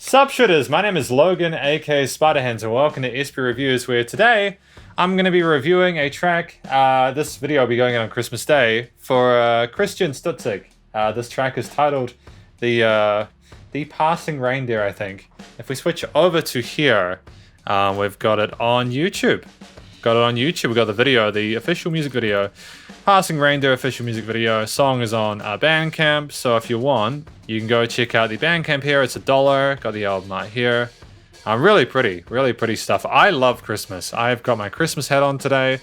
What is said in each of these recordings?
Sup shooters, my name is Logan aka Spiderhands and welcome to SP Reviews, where today I'm going to be reviewing a track. This video will be going out on Christmas Day for Christian Stutzig. This track is titled The Passing Reindeer, I think. If we switch over to here, we've got it on YouTube. We've got the video, the official music video. Passing Reindeer official music video. Song is on Bandcamp, so if you want, you can go check out the Bandcamp here. It's $1. Got the album right here. Really pretty stuff. I love Christmas. I've got my Christmas hat on today.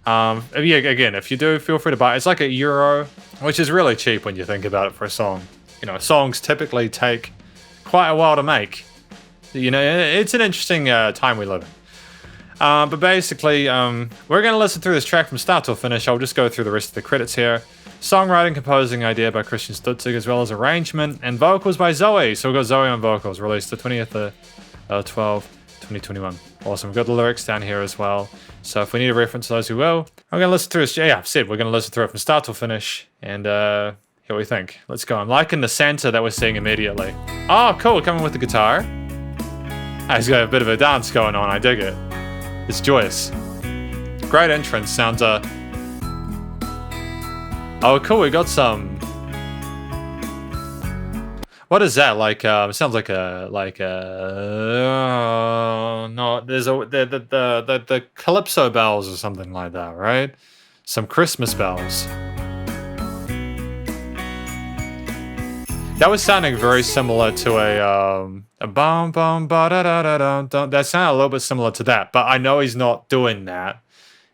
Yeah, again, if you do, feel free to buy it. It's like €1, which is really cheap when you think about it for a song. You know, songs typically take quite a while to make. You know, it's an interesting time we live in. But basically, we're going to listen through this track from start to finish. I'll just go through the rest of the credits here. Songwriting, composing idea by Christian Stutzig, as well as arrangement and vocals by Zoe. So we've got Zoe on vocals, released the 20th of 2021. Awesome. We've got the lyrics down here as well. So if we need a reference to those, we will. I'm going to listen through this. Yeah, I've said we're going to listen through it from start to finish. And hear what we think. Let's go. I'm liking the Santa that we're seeing immediately. Oh, cool. Coming with the guitar. He's got a bit of a dance going on. I dig it. It's joyous. Great entrance. Sounds oh, cool. We got some. What is that? Like it sounds like a no. There's the calypso bells or something like that, right? Some Christmas bells. That was sounding very similar to a bum bum ba da da da da da. That sounded a little bit similar to that, but I know he's not doing that.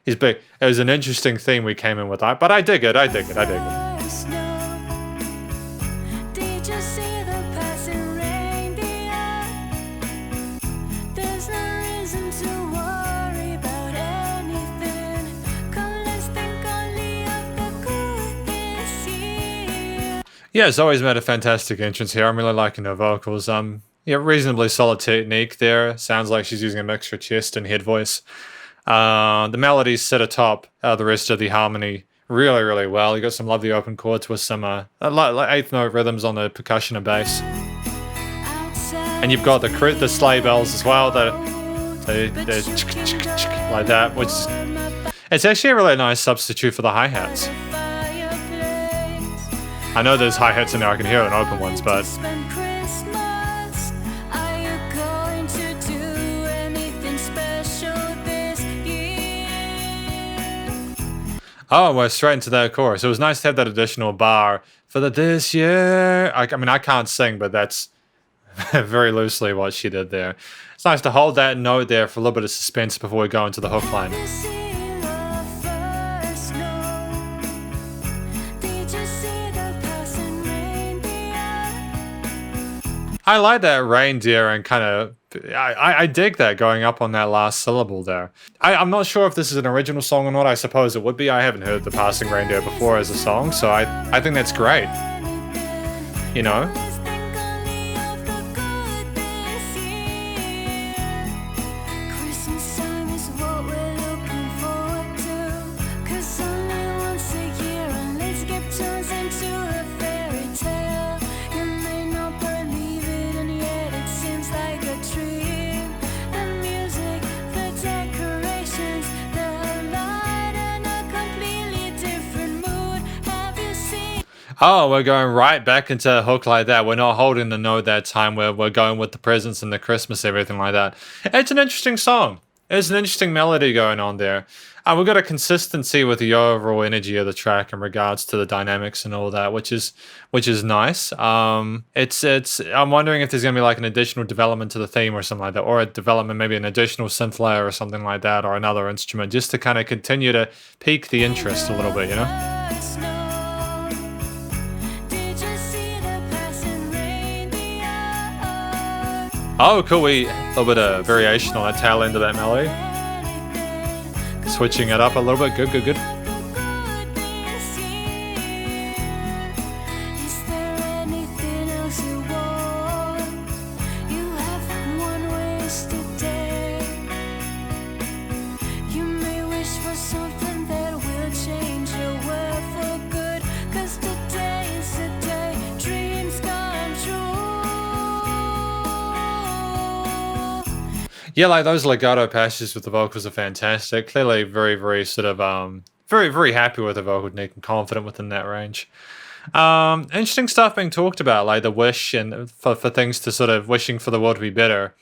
He's big. It was an interesting theme we came in with, but I dig it. I dig it. Yeah, Zoe's made a fantastic entrance here. I'm really liking her vocals. Yeah, reasonably solid technique there. Sounds like she's using a mixture of chest and head voice. The melodies sit atop the rest of the harmony really well. You got some lovely open chords with some like eighth note rhythms on the percussion and bass. And you've got the sleigh bells as well. They're like that, which it's actually a really nice substitute for the hi-hats. I know there's hi-hats in there, I can hear it in open ones, but... Oh, we're straight into that chorus. It was nice to have that additional bar for the this year. I mean, I can't sing, but that's very loosely what she did there. It's nice to hold that note there for a little bit of suspense before we go into the hook line. I like that reindeer and kind of, I dig that going up on that last syllable there. I'm not sure if this is an original song or not. I suppose it would be. I haven't heard The Passing Reindeer before as a song, so I think that's great. You know? Oh, we're going right back into a hook like that. We're not holding the note that time. We're going with the presents and the Christmas, everything like that. It's an interesting song. There's an interesting melody going on there. We've got a consistency with the overall energy of the track in regards to the dynamics and all that, which is nice. I'm wondering if there's gonna be like an additional development to the theme or something like that, or a development, maybe an additional synth layer or something like that, or another instrument, just to kind of continue to pique the interest a little bit, you know? Oh, cool. A little bit of variation on the tail end of that melody. Switching it up a little bit. Good. Yeah, like those legato passages with the vocals are fantastic. Clearly very, very sort of very, very happy with the vocal technique and confident within that range. Interesting stuff being talked about, like the wish and for things to sort of wishing for the world to be better.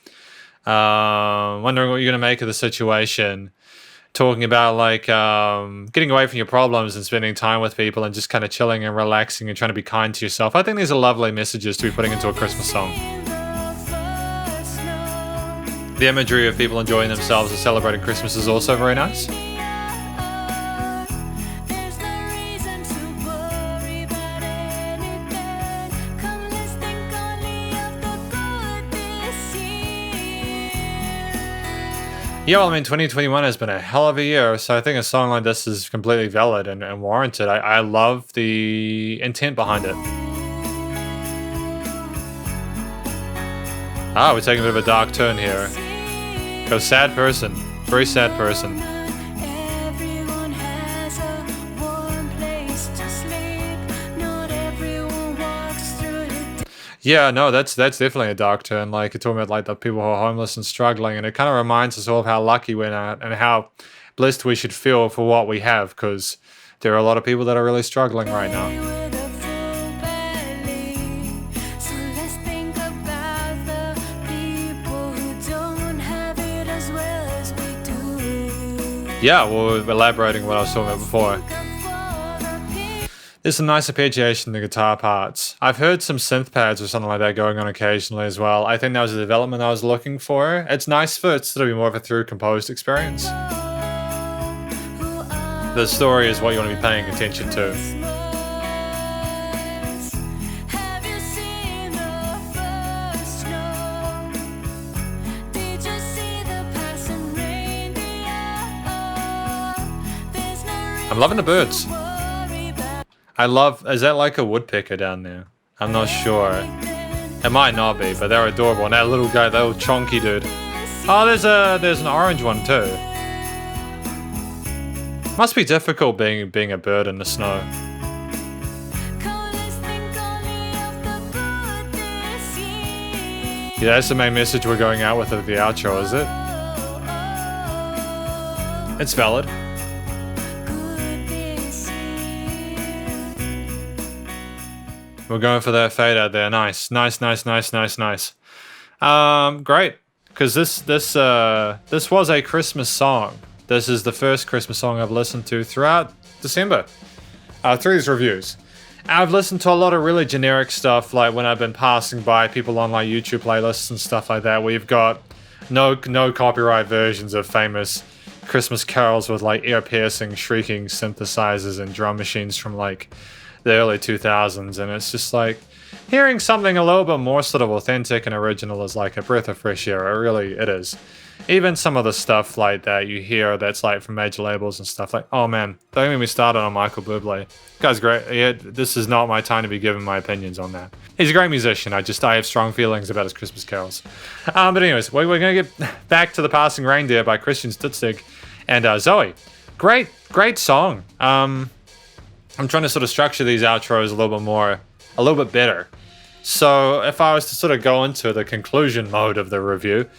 Wondering what you're gonna make of the situation. Talking about like getting away from your problems and spending time with people and just kind of chilling and relaxing and trying to be kind to yourself. I think these are lovely messages to be putting into a Christmas song. The imagery of people enjoying themselves and celebrating Christmas is also very nice. Yeah, well, I mean, 2021 has been a hell of a year, so I think a song like this is completely valid and warranted. I love the intent behind it. Ah, we're taking a bit of a dark turn here. Go sad person. Very sad person. Yeah, no, that's definitely a dark turn. Like you're talking about like the people who are homeless and struggling, and it kind of reminds us all of how lucky we're at and how blessed we should feel for what we have, because there are a lot of people that are really struggling right now. Yeah, well, elaborating what I was talking about before. There's some nice arpeggiation in the guitar parts. I've heard some synth pads or something like that going on occasionally as well. I think that was a development I was looking for. It's nice for it to be more of a through composed experience. The story is what you want to be paying attention to. I'm loving the birds. Is that like a woodpecker down there? I'm not sure. It might not be, but they're adorable. And that little guy, that little chonky dude. Oh, there's an orange one too. Must be difficult being a bird in the snow. Yeah, that's the main message we're going out with at the outro, is it? It's valid. We're going for that fade out there. Nice. Great. Because this was a Christmas song. This is the first Christmas song I've listened to throughout December. Through these reviews. I've listened to a lot of really generic stuff, like when I've been passing by people on like YouTube playlists and stuff like that, where you've got no copyright versions of famous Christmas carols with like ear-piercing, shrieking synthesizers and drum machines from like the early 2000s, and it's just like hearing something a little bit more sort of authentic and original is like a breath of fresh air. It is. Even some of the stuff like that you hear that's like from major labels and stuff like, oh man, don't get me started on Michael Bublé. Guy's great. Yeah, this is not my time to be giving my opinions on that. He's a great musician. I have strong feelings about his Christmas carols. But anyways, we're gonna get back to The Passing Reindeer by Christian Stutzig and Zoe. Great song. I'm trying to sort of structure these outros a little bit better. So if I was to sort of go into the conclusion mode of the review,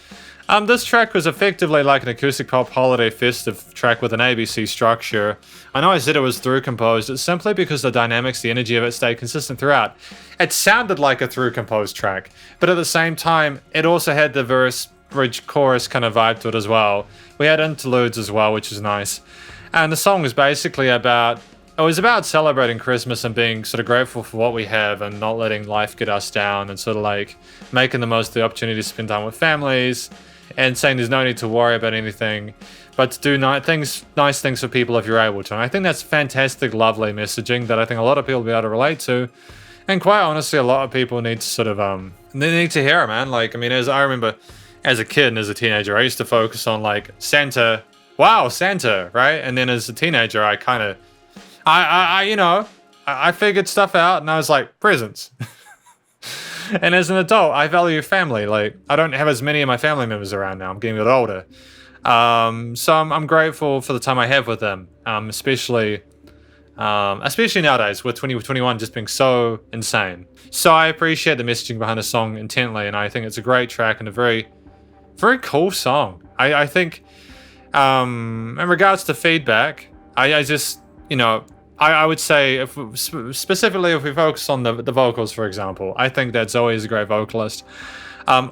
this track was effectively like an acoustic pop holiday festive track with an ABC structure. I know I said it was through composed. It's simply because the dynamics, the energy of it stayed consistent throughout. It sounded like a through composed track, but at the same time, it also had the verse, bridge, chorus kind of vibe to it as well. We had interludes as well, which is nice. And the song was basically about celebrating Christmas and being sort of grateful for what we have and not letting life get us down, and sort of like making the most of the opportunity to spend time with families and saying there's no need to worry about anything, but to do nice things for people if you're able to. And I think that's fantastic, lovely messaging that I think a lot of people will be able to relate to. And quite honestly, a lot of people need to sort of, they need to hear it, man. Like, I mean, I remember as a kid and as a teenager, I used to focus on like Santa, right? And then as a teenager, I kind of, I figured stuff out and I was like, presents. And as an adult, I value family. Like, I don't have as many of my family members around now. I'm getting a bit older. So I'm grateful for the time I have with them, especially nowadays with 2021 just being so insane. So I appreciate the messaging behind the song intently, and I think it's a great track and a very, very cool song. I think, in regards to feedback, I just, you know, I would say specifically if we focus on the vocals, for example, I think that Zoe is a great vocalist. I'm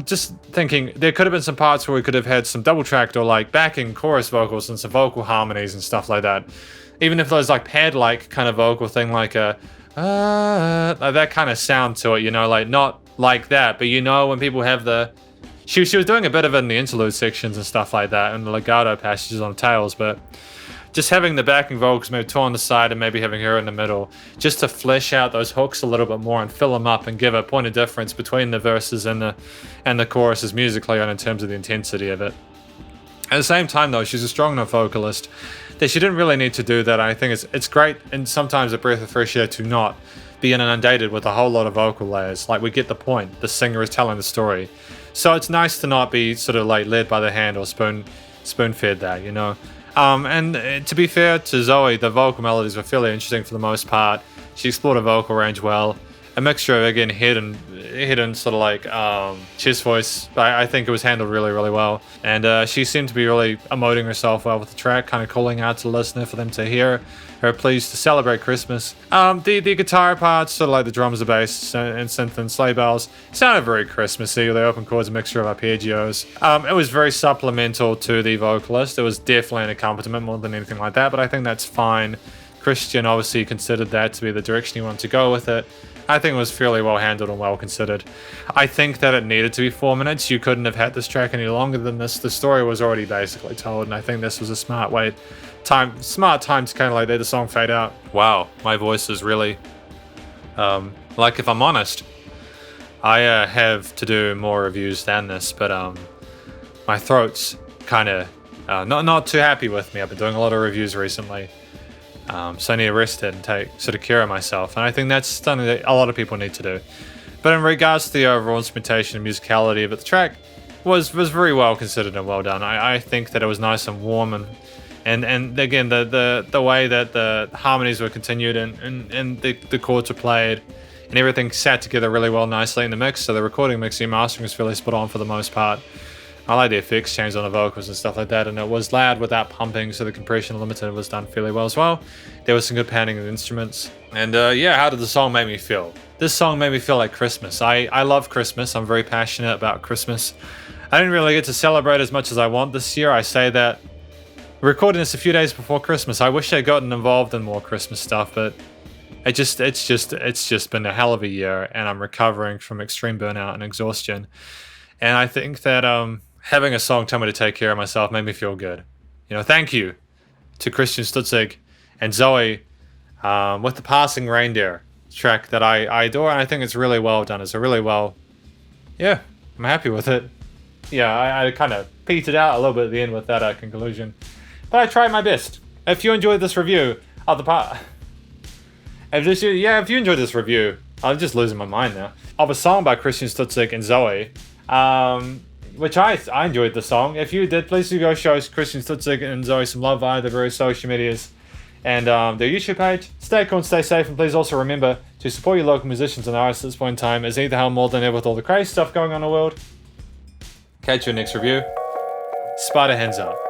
just thinking there could have been some parts where we could have had some double tracked or like backing chorus vocals and some vocal harmonies and stuff like that. Even if there's like pad like kind of vocal thing, like a like that kind of sound to it, you know, like not like that, but you know when people have the she was doing a bit of it in the interlude sections and stuff like that, and the legato passages on tails, but just having the backing vocals maybe two on the side and maybe having her in the middle, just to flesh out those hooks a little bit more and fill them up and give a point of difference between the verses and the choruses musically and in terms of the intensity of it. At the same time, though, she's a strong enough vocalist that she didn't really need to do that. I think it's great and sometimes a breath of fresh air to not be inundated with a whole lot of vocal layers. Like, we get the point. The singer is telling the story. So it's nice to not be sort of like led by the hand or spoon-fed that, you know. And to be fair to Zoe, the vocal melodies were fairly interesting for the most part. She explored her vocal range well. A mixture of, again, head and sort of like chest voice. I think it was handled really, really well. And she seemed to be really emoting herself well with the track, kind of calling out to the listener for them to hear her pleased to celebrate Christmas. The guitar parts, sort of like the drums, the bass, and synth and sleigh bells, sounded very Christmassy. The open chords, a mixture of arpeggios. It was very supplemental to the vocalist. It was definitely an accompaniment more than anything like that, but I think that's fine. Christian obviously considered that to be the direction he wanted to go with it. I think it was fairly well handled and well considered. I think that it needed to be 4 minutes. You couldn't have had this track any longer than this. The story was already basically told, and I think this was a smart time to kind of like let the song fade out. Wow, my voice is really, like, if I'm honest, I have to do more reviews than this, but my throat's kind of not too happy with me. I've been doing a lot of reviews recently. So I need to rest it and take sort of care of myself. And I think that's something that a lot of people need to do. But in regards to the overall instrumentation and musicality of it, the track was very well considered and well done. I think that it was nice and warm and again the way that the harmonies were continued and the chords were played and everything sat together really well nicely in the mix. So the recording, mixing, and mastering was fairly spot on for the most part. I like the effects change on the vocals and stuff like that, and it was loud without pumping, so the compression limited was done fairly well as well. There was some good panning of the instruments. And yeah, how did the song make me feel? This song made me feel like Christmas. I love Christmas. I'm very passionate about Christmas. I didn't really get to celebrate as much as I want this year. I say that recording this a few days before Christmas. I wish I'd gotten involved in more Christmas stuff, but it's just been a hell of a year, and I'm recovering from extreme burnout and exhaustion. And I think that having a song tell me to take care of myself made me feel good. You know, thank you to Christian Stutzig and Zoe with the passing Reindeer track that I adore, and I think it's really well done. It's a really well, yeah, I'm happy with it. Yeah, I kind of petered out a little bit at the end with that conclusion, but I tried my best. If you enjoyed this review of the part, if you enjoyed this review, I'm just losing my mind now, of a song by Christian Stutzig and Zoe, which I enjoyed the song. If you did, please do go show Christian Stutzig and Zoe some love via the various social medias and their YouTube page. Stay cool and stay safe, and please also remember to support your local musicians and artists at this point in time, as either hell more than ever with all the crazy stuff going on in the world. Catch you in the next review. Spider hands up.